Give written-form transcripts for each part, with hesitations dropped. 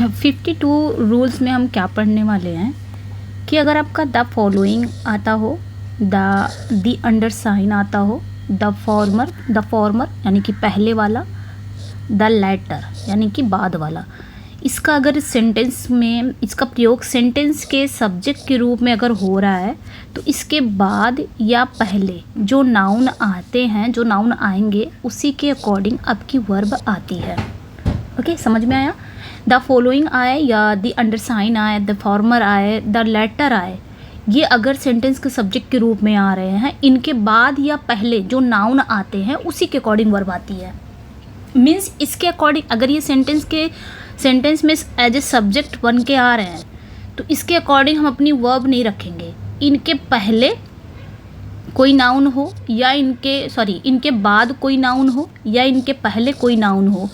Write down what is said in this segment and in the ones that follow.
52 rules में हम क्या पढ़ने वाले हैं कि अगर आपका द फॉलोइंग आता हो, द अंडरसाइन आता हो, द फॉर्मर यानी कि पहले वाला, द लेटर यानी कि बाद वाला, इसका अगर सेंटेंस में इसका प्रयोग सेंटेंस के सब्जेक्ट के रूप में अगर हो रहा है तो इसके बाद या पहले जो नाउन आते हैं, जो नाउन आएंगे उसी के अकॉर्डिंग आपकी वर्ब आती है। ओके, समझ में आया? द फॉलोइंग आए या द अंडरसाइन आए, द फॉर्मर आए, द लेटर आए, ये अगर सेंटेंस के सब्जेक्ट के रूप में आ रहे हैं, इनके बाद या पहले जो नाउन आते हैं उसी के अकॉर्डिंग वर्ब आती है। मीन्स इसके अकॉर्डिंग अगर ये सेंटेंस में एज ए सब्जेक्ट बन के आ रहे हैं तो इसके अकॉर्डिंग हम अपनी वर्ब नहीं रखेंगे। इनके पहले कोई नाउन हो या इनके बाद कोई नाउन हो या इनके पहले कोई नाउन हो,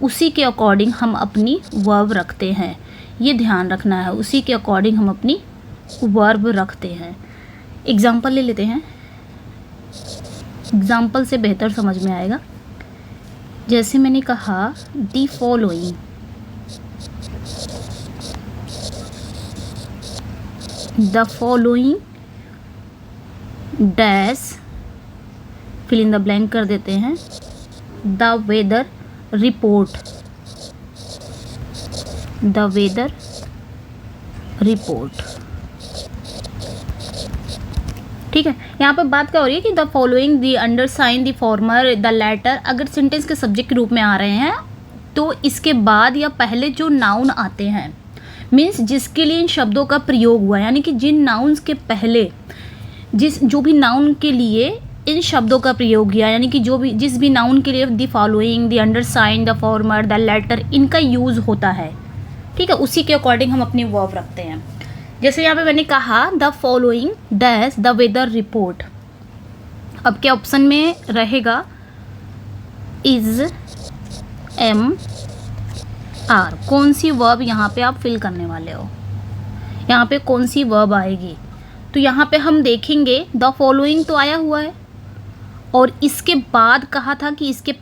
उसी के अकॉर्डिंग हम अपनी वर्ब रखते हैं। ये ध्यान रखना है, उसी के अकॉर्डिंग हम अपनी वर्ब रखते हैं। एग्जाम्पल ले लेते हैं, एग्जाम्पल से बेहतर समझ में आएगा। जैसे मैंने कहा the following, the following dash, fill in the blank कर देते हैं, the weather report, the weather report. ठीक है, यहाँ पे बात क्या हो रही है कि the following, the undersign, the former, the latter अगर सेंटेंस के सब्जेक्ट के रूप में आ रहे हैं तो इसके बाद या पहले जो नाउन आते हैं, मीन्स जिसके लिए इन शब्दों का प्रयोग हुआ है, यानी कि जिन नाउन्स के पहले जो भी नाउन के लिए इन शब्दों का प्रयोग किया, यानी कि जिस भी नाउन के लिए the following, the undersign, the former, the latter इनका यूज़ होता है, ठीक है, उसी के अकॉर्डिंग हम अपनी वर्ब रखते हैं। जैसे यहाँ पे मैंने कहा the following dash the weather report. अब क्या ऑप्शन में रहेगा? Is, am, are. कौन सी वर्ब यहाँ पे आप फिल करने वाले हो? यहाँ पे कौन सी वर्ब आएगी? तो यहाँ पे हम देखेंगे द फॉलोइंग तो आया हुआ है और इसके बाद कहा था कि इसके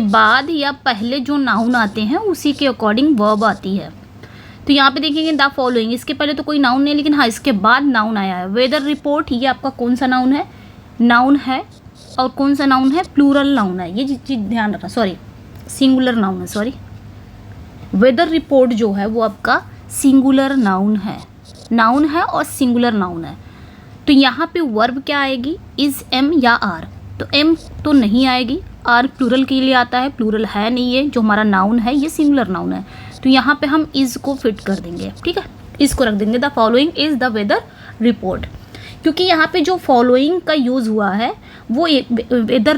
बाद या पहले जो नाउन आते हैं उसी के अकॉर्डिंग वर्ब आती है। तो यहाँ पे देखेंगे द फॉलोइंग, इसके पहले तो कोई नाउन नहीं, लेकिन हाँ इसके बाद नाउन आया है। वेदर रिपोर्ट, ये आपका कौन सा नाउन है? नाउन है। और कौन सा नाउन है? प्लूरल नाउन है। ये चीज़ ध्यान रखना, सिंगुलर नाउन है, वेदर रिपोर्ट जो है वो आपका सिंगुलर नाउन है और सिंगुलर नाउन है। तो यहाँ पे वर्ब क्या आएगी? इज, एम या आर। तो एम तो नहीं आएगी, आर प्लूरल के लिए आता है, प्लूरल है नहीं, ये जो हमारा नाउन है ये सिंगुलर नाउन है। तो यहाँ पे हम इज को फिट कर देंगे, ठीक है, इसको रख देंगे the following is the weather report, क्योंकि यहाँ पे जो फॉलोइंग का यूज़ हुआ है वो वेदर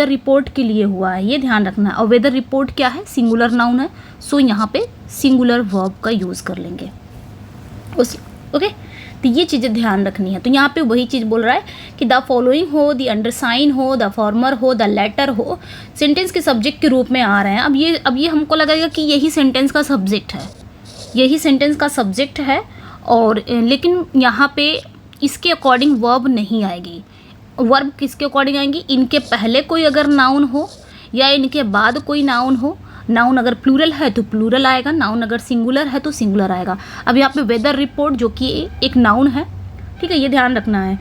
रिपोर्ट के लिए हुआ है, ये ध्यान रखना है। और वेदर रिपोर्ट क्या है? सिंगुलर नाउन है, सो यहाँ पे सिंगुलर वर्ब का यूज़ कर लेंगे ओके। तो ये चीज़ें ध्यान रखनी है। तो यहाँ पे वही चीज़ बोल रहा है कि द फॉलोइंग हो, द अंडरसाइन हो, द फॉर्मर हो, द लेटर हो, सेंटेंस के सब्जेक्ट के रूप में आ रहे हैं। अब ये हमको लगेगा कि यही सेंटेंस का सब्जेक्ट है, और लेकिन यहाँ पे इसके अकॉर्डिंग वर्ब नहीं आएगी। वर्ब किसके अकॉर्डिंग आएंगी? इनके पहले कोई अगर नाउन हो या इनके बाद कोई नाउन हो। नाउन अगर प्लूरल है तो प्लूरल आएगा, नाउन अगर सिंगुलर है तो सिंगुलर आएगा। अब यहाँ पे वेदर रिपोर्ट जो कि एक नाउन है, ठीक है, ये ध्यान रखना है।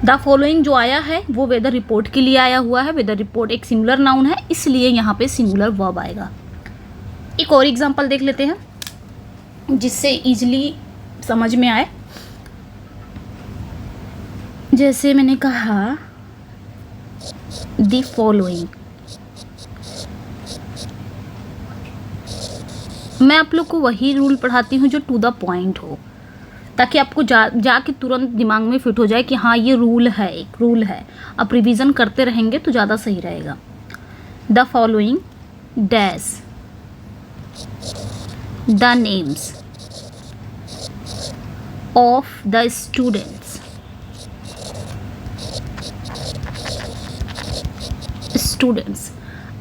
द फॉलोइंग जो आया है वो वेदर रिपोर्ट के लिए आया हुआ है। वेदर रिपोर्ट एक सिंगुलर नाउन है, इसलिए यहाँ पे सिंगुलर वर्ब आएगा। एक और एग्जाम्पल देख लेते हैं जिससे ईजिली समझ में आए। जैसे मैंने कहा द फॉलोइंग, मैं आप लोग को वही रूल पढ़ाती हूँ जो टू द पॉइंट हो, ताकि आपको जाके तुरंत दिमाग में फिट हो जाए कि हाँ ये रूल है, एक रूल है। आप रिवीजन करते रहेंगे तो ज़्यादा सही रहेगा। The following dash the names of the students.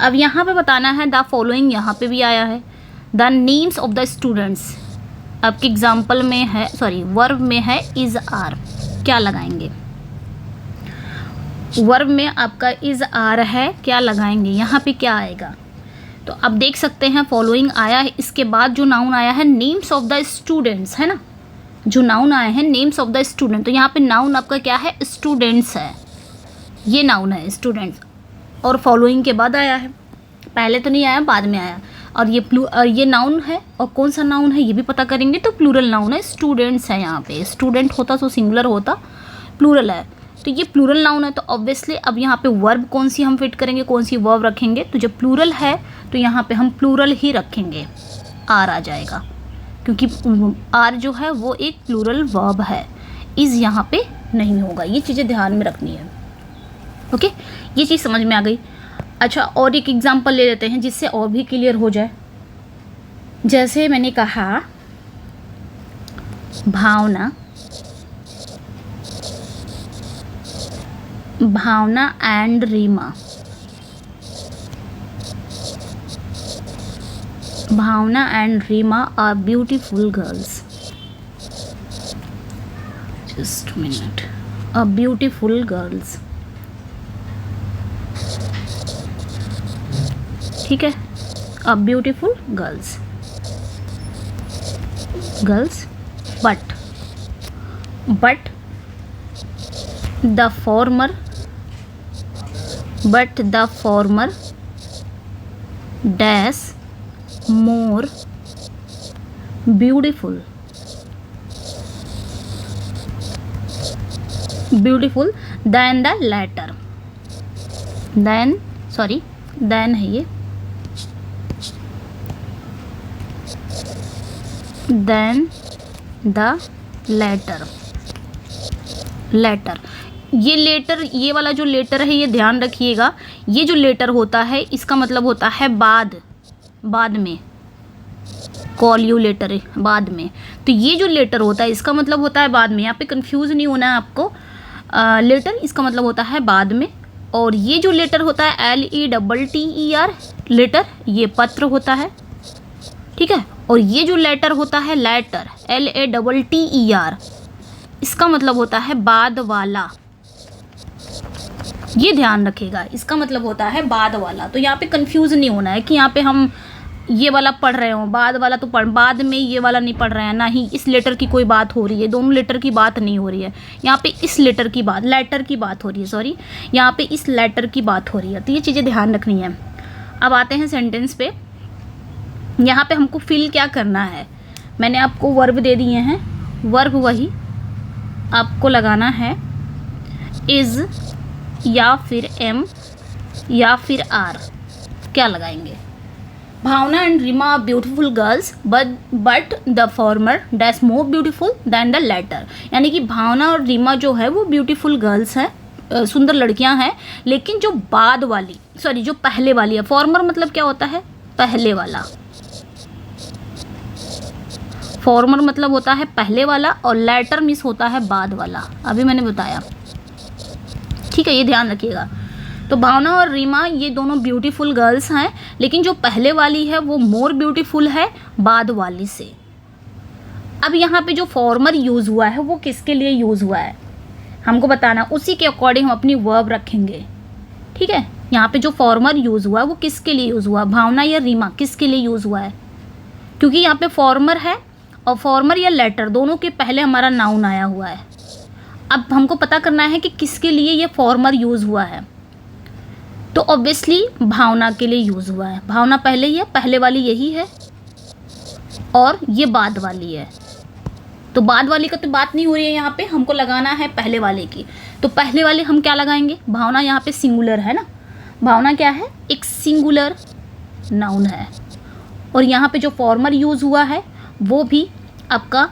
अब यहाँ पे बताना है द फॉलोइंग, यहाँ पे भी आया है the names of the students. आपके एग्जाम्पल में है, वर्ब में है इज, आर, क्या लगाएंगे? वर्ब में आपका इज, आर है, क्या लगाएंगे? यहाँ पे क्या आएगा? तो अब देख सकते हैं फॉलोइंग आया है, इसके बाद जो नाउन आया है नेम्स ऑफ द स्टूडेंट्स, है ना, जो नाउन आए हैं नेम्स ऑफ द स्टूडेंट, तो यहाँ पे नाउन आपका क्या है, स्टूडेंट्स है, ये नाउन है स्टूडेंट्स, और फॉलोइंग के बाद आया है, पहले तो नहीं आया, बाद में आया। और ये नाउन है, और कौन सा नाउन है ये भी पता करेंगे, तो प्लूरल नाउन है, स्टूडेंट्स है। यहाँ पे स्टूडेंट होता तो सिंगुलर होता, प्लूरल है, तो ये प्लूरल नाउन है। तो ऑब्वियसली अब यहाँ पे वर्ब कौन सी हम फिट करेंगे, कौन सी वर्ब रखेंगे, तो जब प्लूरल है तो यहाँ पे हम प्लूरल ही रखेंगे, आर आ जाएगा, क्योंकि आर जो है वो एक प्लूरल वर्ब है, इज़ यहाँ पे नहीं होगा। ये चीज़ें ध्यान में रखनी है। ओके, ये चीज़ समझ में आ गई। अच्छा, और एक एग्जांपल ले लेते हैं जिससे और भी क्लियर हो जाए। जैसे मैंने कहा Bhavana, Bhavana and Reema, Bhavana and Reema are beautiful girls, just minute, are beautiful girls, ठीक है, a beautiful girls, girls, but the former dash more beautiful than the latter, then है ये, देन द लेटर, ये लेटर, ये वाला जो लेटर है ये ध्यान रखिएगा, ये जो लेटर होता है इसका मतलब होता है बाद में, कॉल यू लेटर बाद में, तो ये जो लेटर होता है इसका मतलब होता है बाद में, यहाँ पे कंफ्यूज नहीं होना है आपको। लेटर इसका मतलब होता है बाद में, और ये जो लेटर होता है LETTER लेटर, ये पत्र होता है, ठीक है, और ये जो लेटर होता है लेटर LATTER, इसका मतलब होता है बाद वाला, ये ध्यान रखेगा, इसका मतलब होता है बाद वाला। तो यहाँ पे कंफ्यूज नहीं होना है कि यहाँ पे हम ये वाला पढ़ रहे हो, बाद वाला तो बाद में ये वाला नहीं पढ़ रहे हैं, ना ही इस लेटर की कोई बात हो रही है, दोनों लेटर की बात नहीं हो रही है, यहाँ पे इस लेटर की बात, लेटर की बात हो रही है, सॉरी, यहाँ पे इस लेटर की बात हो रही है। तो ये चीज़ें ध्यान रखनी है। अब आते हैं सेंटेंस पे। यहाँ पे हमको फिल क्या करना है, मैंने आपको वर्ब दे दिए हैं, वर्ब वही आपको लगाना है इज़ या फिर एम या फिर आर, क्या लगाएंगे। Bhavana and Reema are beautiful girls but the former dash more beautiful than the latter, यानी कि भावना और रीमा जो है वो ब्यूटीफुल गर्ल्स हैं, सुंदर लड़कियां हैं, लेकिन जो बाद वाली, सॉरी जो पहले वाली है, फॉर्मर मतलब क्या होता है, पहले वाला, फॉर्मर मतलब होता है पहले वाला, और लेटर मिस होता है बाद वाला, अभी मैंने बताया, ठीक है, ये ध्यान रखिएगा। तो भावना और रीमा ये दोनों ब्यूटीफुल गर्ल्स हैं, लेकिन जो पहले वाली है वो मोर ब्यूटीफुल है बाद वाली से। अब यहाँ पे जो फॉर्मर यूज़ हुआ है वो किसके लिए यूज़ हुआ है हमको बताना, उसी के अकॉर्डिंग हम अपनी वर्ब रखेंगे, ठीक है। यहाँ पे जो फॉर्मर यूज़ हुआ है वो किसके लिए यूज़ हुआ, भावना या रीमा, किसके लिए यूज़ हुआ है, क्योंकि यहाँ पे फॉर्मर है और फॉर्मर या लेटर दोनों के पहले हमारा नाउन आया हुआ है। अब हमको पता करना है कि किसके लिए ये फॉर्मर यूज़ हुआ है, तो ऑब्वियसली भावना के लिए यूज़ हुआ है, भावना पहले ही है, पहले वाली यही है, और ये बाद वाली है, तो बाद वाली का तो बात नहीं हो रही है, यहाँ पे हमको लगाना है पहले वाले की। तो पहले वाले हम क्या लगाएंगे, भावना यहाँ पे सिंगुलर है ना, भावना क्या है, एक सिंगुलर नाउन है, और यहाँ पे जो फॉर्मर यूज़ हुआ है वो भी आपका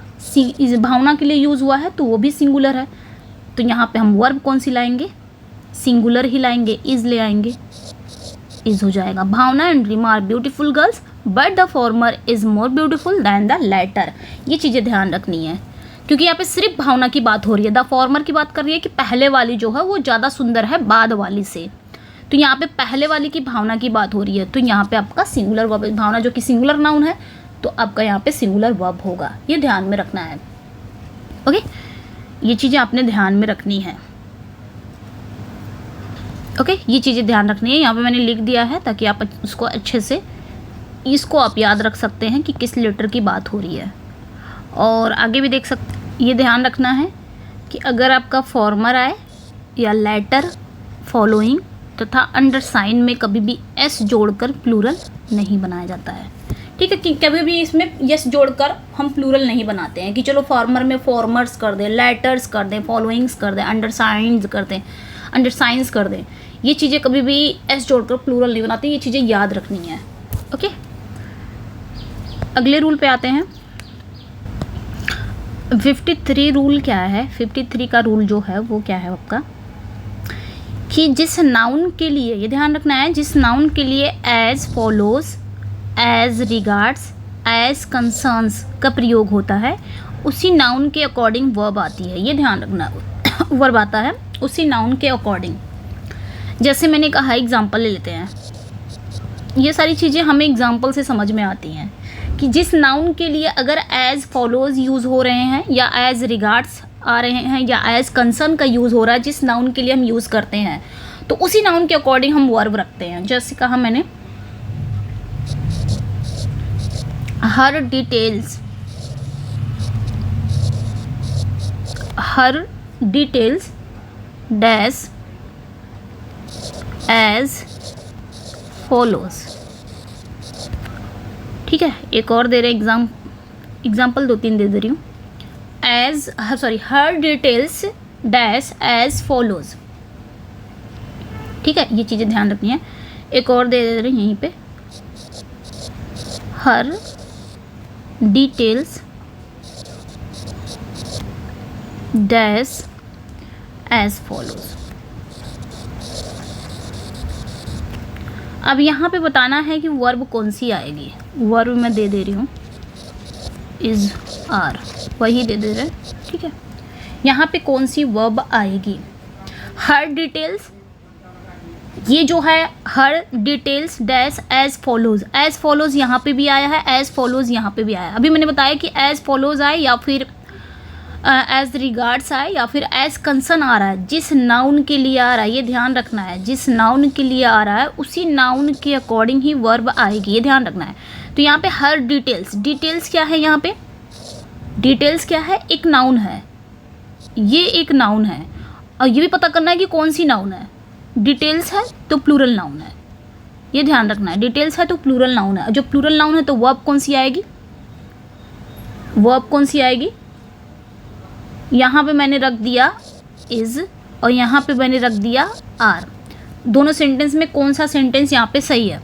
भावना के लिए यूज़ हुआ है, तो वो भी सिंगुलर है। तो यहाँ पे हम वर्ब कौन सी लाएंगे, सिंगुलर ही लाएंगे, इज़ ले आएंगे, इज़ हो जाएगा। Bhavana and Reema are beautiful girls but the former is more beautiful than the latter. ये चीज़ें ध्यान रखनी है, क्योंकि यहाँ पे सिर्फ भावना की बात हो रही है, द फॉर्मर की बात कर रही है कि पहले वाली जो है वो ज़्यादा सुंदर है बाद वाली से। तो यहाँ पे पहले वाली की भावना की बात हो रही है, तो यहाँ पे आपका सिंगुलर वर्ब, भावना जो कि सिंगुलर नाउन है, तो आपका यहाँ पे सिंगुलर वर्ब होगा, ये ध्यान में रखना है। ओके, ये चीज़ें आपने ध्यान में रखनी है। ओके, ये चीज़ें ध्यान रखनी है, यहाँ पे मैंने लिख दिया है ताकि आप उसको अच्छे से इसको आप याद रख सकते हैं कि किस लेटर की बात हो रही है। और आगे भी देख सकते, ये ध्यान रखना है कि अगर आपका फॉर्मर आए या लेटर फॉलोइंग तथा अंडर साइन में कभी भी एस जोड़कर प्लूरल नहीं बनाया जाता है। ठीक है, कि कभी भी इसमें यस जोड़कर हम प्लूरल नहीं बनाते हैं कि चलो फॉर्मर में फॉर्मर्स कर दें, लेटर्स कर दें, फॉलोइंग्स कर दें, अंडर साइंस कर दें, अंडर साइंस कर दें। ये चीज़ें कभी भी एस जोड़कर प्लूरल नहीं बनाते, ये चीज़ें याद रखनी है। ओके, अगले रूल पे आते हैं। 53 रूल क्या है? 53 का रूल जो है वो क्या है आपका, कि जिस नाउन के लिए, ये ध्यान रखना है, जिस नाउन के लिए as follows, as regards, as concerns का प्रयोग होता है, उसी नाउन के अकॉर्डिंग वर्ब आती है। ये ध्यान रखना, वर्ब आता है उसी नाउन के अकॉर्डिंग। जैसे मैंने कहा, एग्जाम्पल ले लेते हैं। ये सारी चीज़ें हमें एग्जाम्पल से समझ में आती हैं कि जिस नाउन के लिए अगर एज फॉलोज यूज़ हो रहे हैं या एज रिगार्ड्स आ रहे हैं या एज कंसर्न का यूज़ हो रहा है, जिस नाउन के लिए हम यूज़ करते हैं, तो उसी नाउन के अकॉर्डिंग हम वर्ब रखते हैं। जैसे कहा मैंने, हर डिटेल्स डैश एज फॉलोज। ठीक है, एक और दे रहे एग्जाम्पल 2-3 दे रही हूँ। हर डिटेल्स डैश एज फॉलोज। ठीक है, ये चीज़ें ध्यान रखनी है। एक और दे रही हैं यहीं पे, हर डिटेल्स डैश एज फॉलोज। अब यहाँ पे बताना है कि वर्ब कौन सी आएगी। वर्ब मैं दे रही हूँ इज, आर, वही दे रहे हैं। ठीक है, यहाँ पे कौन सी वर्ब आएगी? हर डिटेल्स, ये जो है हर details dash as follows. As follows यहाँ पे भी आया है, एज फॉलोज यहाँ पे भी आया है। अभी मैंने बताया कि एज फॉलोज आए या फिर एज रिगार्ड्स आए या फिर एज कंसर्न आ रहा है, जिस नाउन के लिए आ रहा है, ये ध्यान रखना है, जिस नाउन के लिए आ रहा है उसी नाउन के अकॉर्डिंग ही वर्ब आएगी, ये ध्यान रखना है। तो यहाँ पे हर डिटेल्स, डिटेल्स क्या है? यहाँ पे डिटेल्स क्या है? एक नाउन है, ये एक नाउन है, और ये भी पता करना है कि कौन सी नाउन है। डिटेल्स है तो प्लूरल नाउन है, ये ध्यान रखना है। डिटेल्स है तो प्लूरल नाउन है, जो प्लूरल नाउन है तो वर्ब कौन सी आएगी? वर्ब कौन सी आएगी? यहाँ पे मैंने रख दिया इज़ और यहाँ पे मैंने रख दिया आर। दोनों सेंटेंस में कौन सा सेंटेंस यहाँ पे सही है?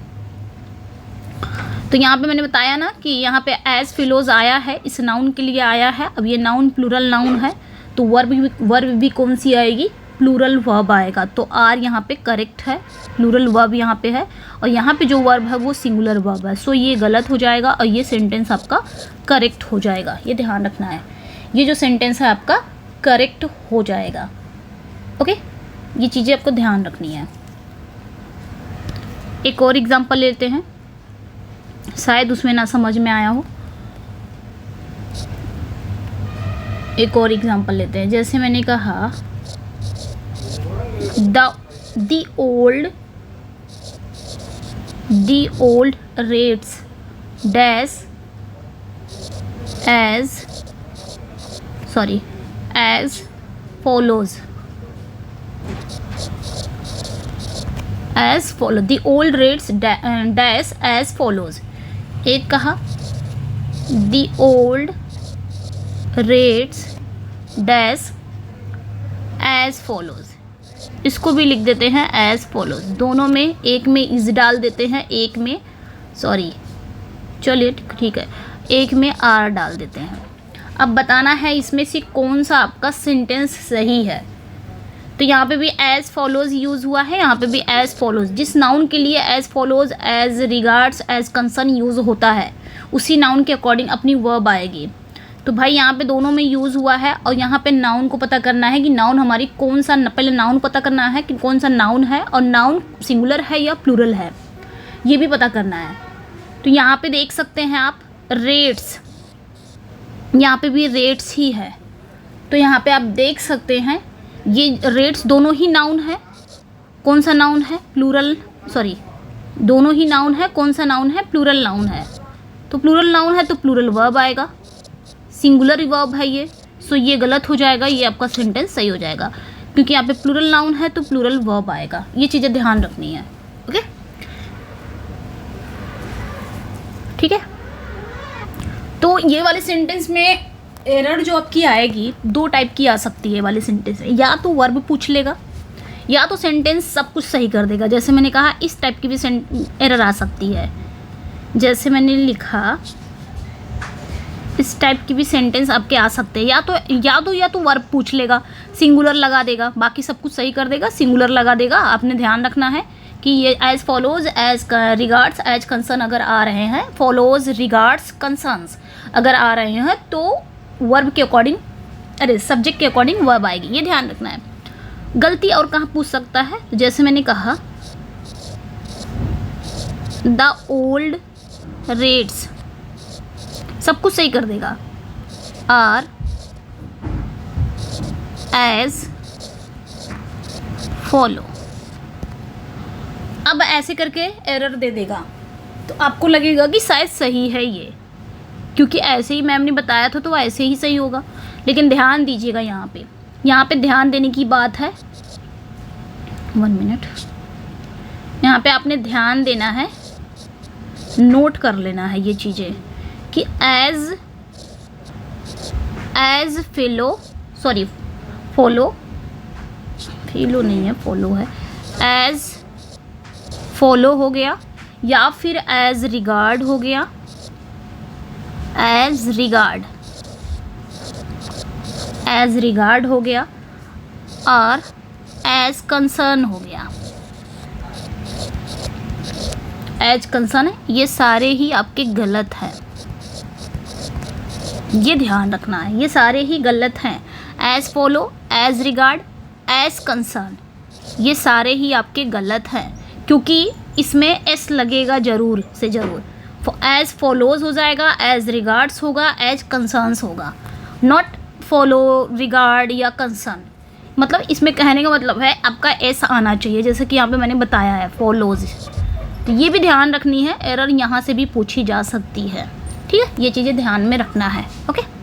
तो यहाँ पे मैंने बताया ना कि यहाँ पे एज फिलोज आया है, इस नाउन के लिए आया है। अब ये नाउन प्लूरल नाउन है तो वर्ब भी कौन सी आएगी? प्लूरल वर्ब आएगा। तो आर यहाँ पे करेक्ट है, प्लूरल वर्ब यहाँ पे है, और यहाँ पे जो वर्ब है वो सिंगुलर वर्ब है। सो ये गलत हो जाएगा और ये सेंटेंस आपका करेक्ट हो जाएगा, ये ध्यान रखना है। ये जो सेंटेंस है आपका करेक्ट हो जाएगा। ओके, ये चीज़ें आपको ध्यान रखनी है। एक और एग्जांपल लेते हैं, शायद उसमें ना समझ में आया हो। एक और एग्जांपल लेते हैं, जैसे मैंने कहा the old rates dash as follows. The old rates dash as follows. एक कहा the old rates dash as follows, इसको भी लिख देते हैं as follows। दोनों में, एक में इज डाल देते हैं, एक में चलिए ठीक है, एक में आर डाल देते हैं। अब बताना है इसमें से कौन सा आपका सेंटेंस सही है। तो यहाँ पे भी एज फॉलोज यूज़ हुआ है, यहाँ पे भी एज फॉलोज। जिस नाउन के लिए as follows, as regards, as concern use होता है, उसी नाउन के अकॉर्डिंग अपनी वर्ब आएगी। तो भाई यहाँ पे दोनों में यूज़ हुआ है, और यहाँ पे नाउन को पता करना है कि नाउन हमारी कौन सा, पहले नाउन पता करना है कि कौन सा नाउन है, और नाउन सिंगुलर है या प्लूरल है, ये भी पता करना है। तो यहाँ पे देख सकते हैं आप रेट्स, यहाँ पे भी रेट्स ही है। तो यहाँ पे आप देख सकते हैं ये रेट्स दोनों ही नाउन है। कौन सा नाउन है? दोनों ही नाउन है, कौन सा नाउन है, प्लूरल नाउन है, तो प्लूरल नाउन है तो प्लूरल वर्ब आएगा, सिंगुलर वर्ब है ये, सो ये गलत हो जाएगा, ये आपका सेंटेंस सही हो जाएगा, क्योंकि यहाँ पे प्लूरल नाउन है तो प्लूरल वर्ब आएगा। ये चीज़ें ध्यान रखनी है। ओके, ठीक है। तो ये वाले सेंटेंस में एरर जो आपकी आएगी, दो टाइप की आ सकती है वाले सेंटेंस में, या तो वर्ब पूछ लेगा या तो सेंटेंस सब कुछ सही कर देगा। जैसे मैंने कहा इस टाइप की भी एरर आ सकती है, जैसे मैंने लिखा इस टाइप की भी सेंटेंस आपके आ सकते हैं, या तो वर्ब पूछ लेगा, सिंगुलर लगा देगा, बाकी सब कुछ सही कर देगा, सिंगुलर लगा देगा। आपने ध्यान रखना है कि ये as follows, as regards, as concern अगर आ रहे हैं, फॉलोज, रिगार्ड्स, कंसर्न्स अगर आ रहे हैं तो वर्ब के अकॉर्डिंग, सब्जेक्ट के अकॉर्डिंग वर्ब आएगी, ये ध्यान रखना है। गलती और कहाँ पूछ सकता है, जैसे मैंने कहा द ओल्ड रेट्स, सब कुछ सही कर देगा, आर एज फॉलो। अब ऐसे करके एरर दे देगा तो आपको लगेगा कि शायद सही है ये, क्योंकि ऐसे ही मैम ने बताया था तो ऐसे ही सही होगा। लेकिन ध्यान दीजिएगा यहाँ पे ध्यान देने की बात है। 1 मिनट, यहाँ पे आपने ध्यान देना है, नोट कर लेना है ये चीज़ें कि एज फॉलो है, एज फॉलो हो गया, या फिर एज रिगार्ड हो गया, एज रिगार्ड हो गया, और एज कंसर्न हो गया। एज कंसर्न है, ये सारे ही आपके गलत हैं, ये ध्यान रखना है, ये सारे ही गलत हैं। As follow, as regard, as concern, ये सारे ही आपके गलत हैं, क्योंकि इसमें एस लगेगा ज़रूर से ज़रूर। एज फॉलोज हो जाएगा, एज रिगार्ड्स होगा, एज कंसर्न्स होगा, नॉट फॉलो, रिगार्ड या कंसर्न। मतलब इसमें कहने का मतलब है आपका एस आना चाहिए, जैसे कि यहाँ पे मैंने बताया है फॉलोज। तो ये भी ध्यान रखनी है, एरर यहाँ से भी पूछी जा सकती है, ठीक है, ये चीज़ें ध्यान में रखना है। ओके।